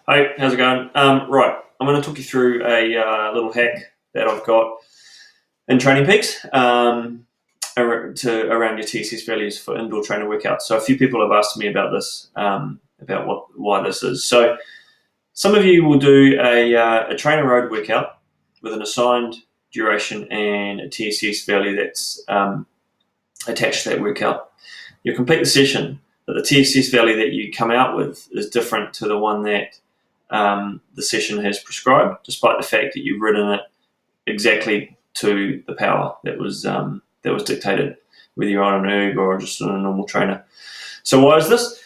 Hey, how's it going? Right, I'm going to talk you through a little hack that I've got in Training Peaks around your TSS values for indoor trainer workouts. So a few people have asked me about this, about why this is. So some of you will do a trainer road workout with an assigned duration and a TSS value that's attached to that workout. You'll complete the session, but the TSS value that you come out with is different to the one that the session has prescribed, despite the fact that you've ridden it exactly to the power that was dictated, whether you're on an erg or just on a normal trainer. So why is this?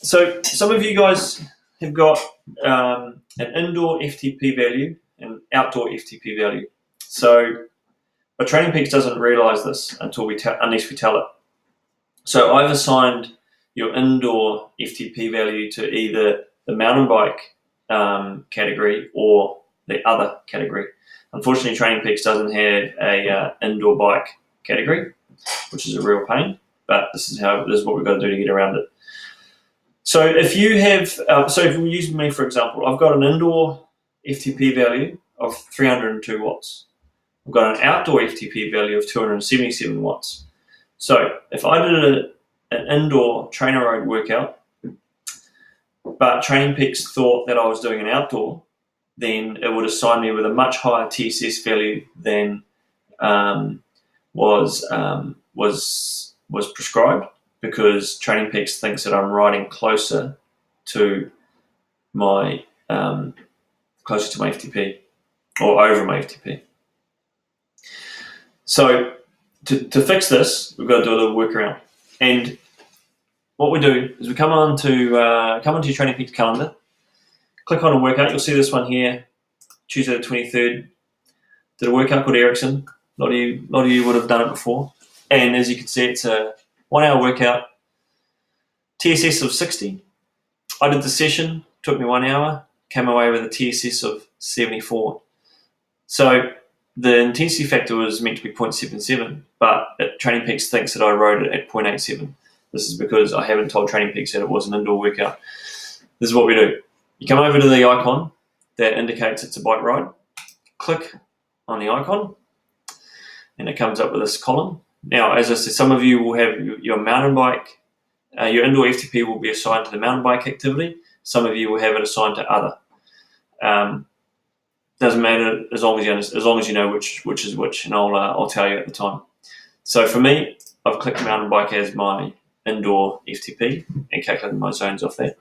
So some of you guys have got an indoor FTP value and outdoor FTP value. So but Training Peaks doesn't realise this unless we tell it. So I've assigned your indoor FTP value to either the mountain bike category or the other category. Unfortunately, Training Peaks doesn't have a indoor bike category, which is a real pain. But this is what we've got to do to get around it. So if you have, if we use me for example, I've got an indoor FTP value of 302 watts. I've got an outdoor FTP value of 277 watts. So if I did an indoor trainer road workout, but Training Peaks thought that I was doing an outdoor, then it would assign me with a much higher TSS value than was prescribed, because Training Peaks thinks that I'm riding closer to my FTP or over my FTP. So to fix this, we've got to do a little workaround. And what we do is we come onto your Training Peaks calendar, click on a workout. You'll see this one here, Tuesday the 23rd. Did a workout called Ericsson. A lot of you would have done it before. And as you can see, it's a 1 hour workout, TSS of 60. I did the session, took me 1 hour, came away with a TSS of 74. So the intensity factor was meant to be 0.77, but Training Peaks thinks that I rode it at 0.87. This is because I haven't told Training Peaks that it was an indoor workout. This is what we do. You come over to the icon that indicates it's a bike ride, click on the icon, and it comes up with this column. Now, as I said, some of you will have your mountain bike, your indoor FTP will be assigned to the mountain bike activity. Some of you will have it assigned to other. Doesn't matter as long as you know which is which, and I'll tell you at the time. So for me, I've clicked mountain bike as my indoor FTP and calculated my zones off that.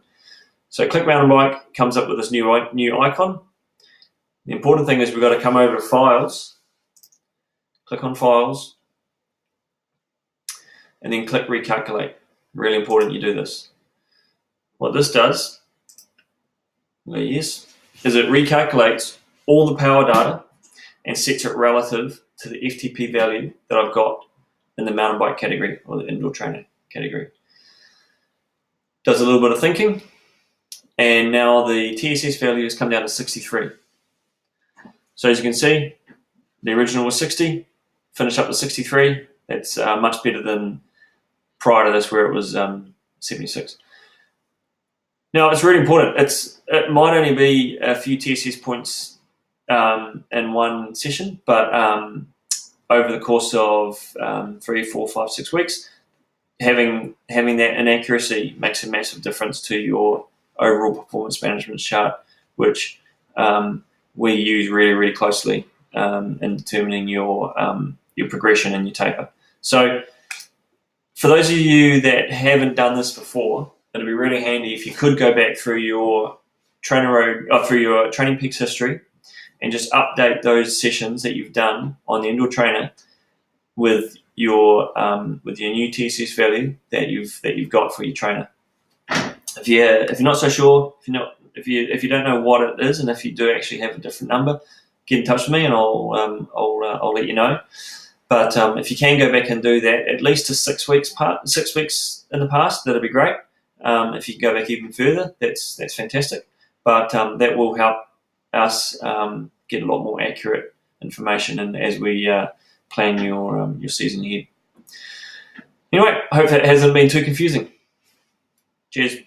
So click mountain bike, comes up with this new icon. The important thing is we've got to come over to files, click on files, and then click recalculate. Really important you do this. What this does, is it recalculates all the power data and sets it relative to the FTP value that I've got in the mountain bike category or the indoor trainer category. Does a little bit of thinking, and now the TSS value has come down to 63. So as you can see, the original was 60, finished up to 63. That's much better than prior to this, where it was 76. Now it's really important. It might only be a few TSS points in one session, but over the course of 3, 4, 5, 6 weeks, having that inaccuracy makes a massive difference to your overall performance management chart, which we use really, really closely in determining your progression and your taper. So for those of you that haven't done this before, it'd be really handy if you could go back through your through your Training Peaks history and just update those sessions that you've done on the indoor trainer with your new TSS value that you've got for your trainer. If you're not so sure, if you don't know what it is, and if you do actually have a different number, get in touch with me and I'll let you know. But if you can go back and do that at least to 6 weeks in the past, that'd be great. If you can go back even further, that's fantastic. But that will help us get a lot more accurate information, and as we plan your season ahead. Anyway, I hope that hasn't been too confusing. Cheers.